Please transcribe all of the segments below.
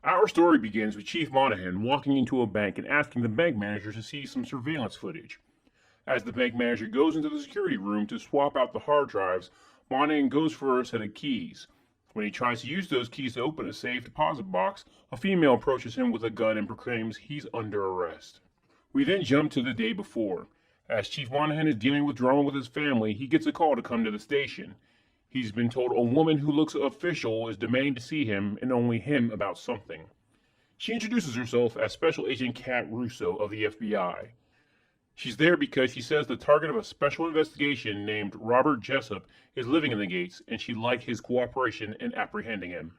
Our story begins with Chief Monahan walking into a bank and asking the bank manager to see some surveillance footage. As the bank manager goes into the security room to swap out the hard drives, Monahan goes for a set of keys. When he tries to use those keys to open a safe deposit box, a female approaches him with a gun and proclaims he's under arrest. We then jump to the day before. As Chief Monahan is dealing with drama with his family, he gets a call to come to the station. He's been told a woman who looks official is demanding to see him and only him about something. She introduces herself as Special Agent Kat Russo of the FBI. She's there because she says the target of a special investigation named Robert Jessup is living in the Gates and she'd like his cooperation in apprehending him.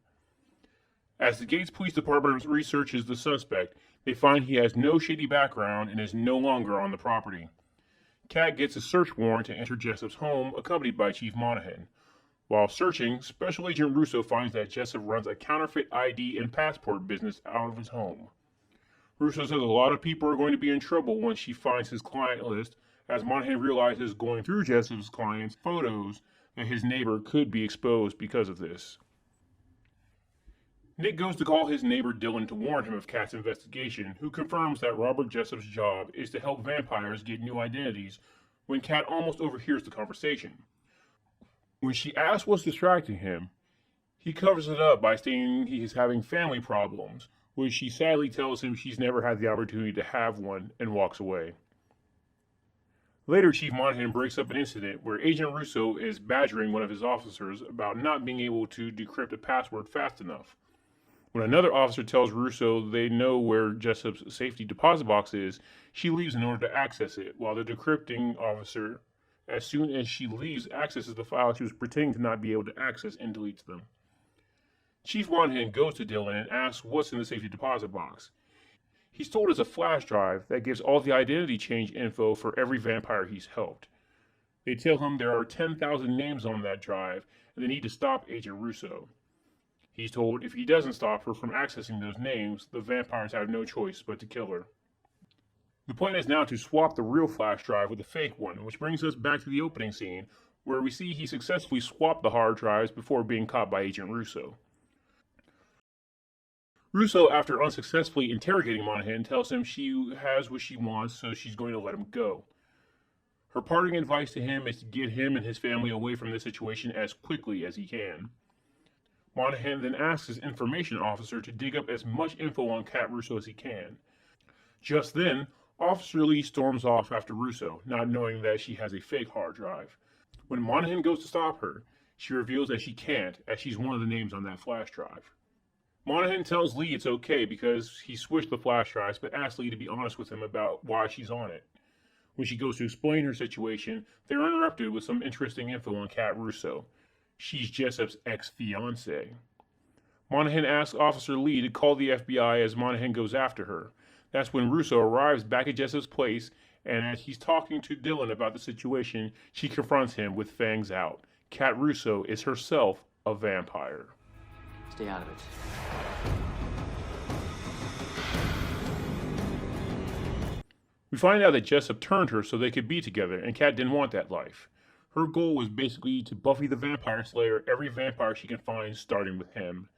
As the Gates Police Department researches the suspect, they find he has no shady background and is no longer on the property. Kat gets a search warrant to enter Jessup's home, accompanied by Chief Monahan. While searching, Special Agent Russo finds that Jessup runs a counterfeit ID and passport business out of his home. Russo says a lot of people are going to be in trouble once she finds his client list, as Monahan realizes going through Jessup's client's photos that his neighbor could be exposed because of this. Nick goes to call his neighbor Dylan to warn him of Kat's investigation, who confirms that Robert Jessup's job is to help vampires get new identities, when Kat almost overhears the conversation. When she asks what's distracting him, he covers it up by saying he is having family problems, which she sadly tells him she's never had the opportunity to have one, and walks away. Later, Chief Monahan breaks up an incident where Agent Russo is badgering one of his officers about not being able to decrypt a password fast enough. When another officer tells Russo they know where Jessup's safety deposit box is, she leaves in order to access it, while the decrypting officer, as soon as she leaves, accesses the file she was pretending to not be able to access and deletes them. Chief Monahan goes to Dylan and asks what's in the safety deposit box. He's told it's a flash drive that gives all the identity change info for every vampire he's helped. They tell him there are 10,000 names on that drive and they need to stop Agent Russo. He's told if he doesn't stop her from accessing those names, the vampires have no choice but to kill her. The plan is now to swap the real flash drive with the fake one, which brings us back to the opening scene, where we see he successfully swapped the hard drives before being caught by Agent Russo. Russo, after unsuccessfully interrogating Monahan, tells him she has what she wants, so she's going to let him go. Her parting advice to him is to get him and his family away from this situation as quickly as he can. Monahan then asks his information officer to dig up as much info on Kat Russo as he can. Just then, Officer Lee storms off after Russo, not knowing that she has a fake hard drive. When Monahan goes to stop her, she reveals that she can't, as she's one of the names on that flash drive. Monahan tells Lee it's okay because he switched the flash drives, but asks Lee to be honest with him about why she's on it. When she goes to explain her situation, they're interrupted with some interesting info on Kat Russo. She's Jessup's ex-fiancée. Monahan asks Officer Lee to call the FBI as Monahan goes after her. That's when Russo arrives back at Jessup's place, and as he's talking to Dylan about the situation, she confronts him with fangs out. Kat Russo is herself a vampire. Stay out of it. We find out that Jessup turned her so they could be together, and Kat didn't want that life. Her goal was basically to Buffy the Vampire Slayer every vampire she can find, starting with him.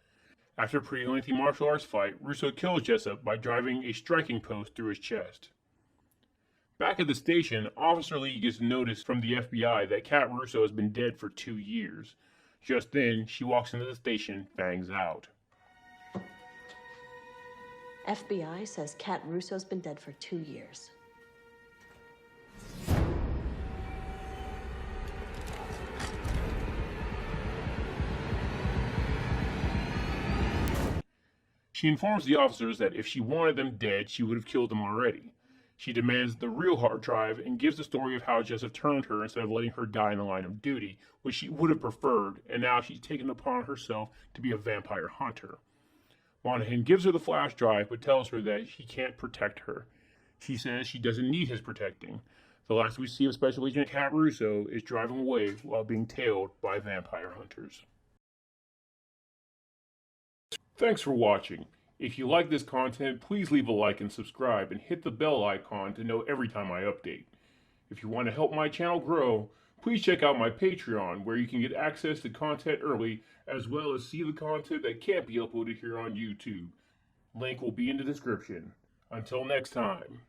After a pretty lengthy martial arts fight, Russo kills Jessup by driving a striking post through his chest. Back at the station, Officer Lee gets notice from the FBI that Kat Russo has been dead for 2 years. Just then, she walks into the station, fangs out. FBI says Kat Russo's been dead for 2 years. She informs the officers that if she wanted them dead, she would have killed them already. She demands the real hard drive and gives the story of how Jessup turned her instead of letting her die in the line of duty, which she would have preferred, and now she's taken upon herself to be a vampire hunter. Monahan gives her the flash drive, but tells her that he can't protect her. She says she doesn't need his protecting. The last we see of Special Agent Kat Russo is driving away while being tailed by vampire hunters. Thanks for watching. If you like this content, please leave a like and subscribe, and hit the bell icon to know every time I update. If you want to help my channel grow, please check out my Patreon, where you can get access to content early, as well as see the content that can't be uploaded here on YouTube. Link will be in the description. Until next time.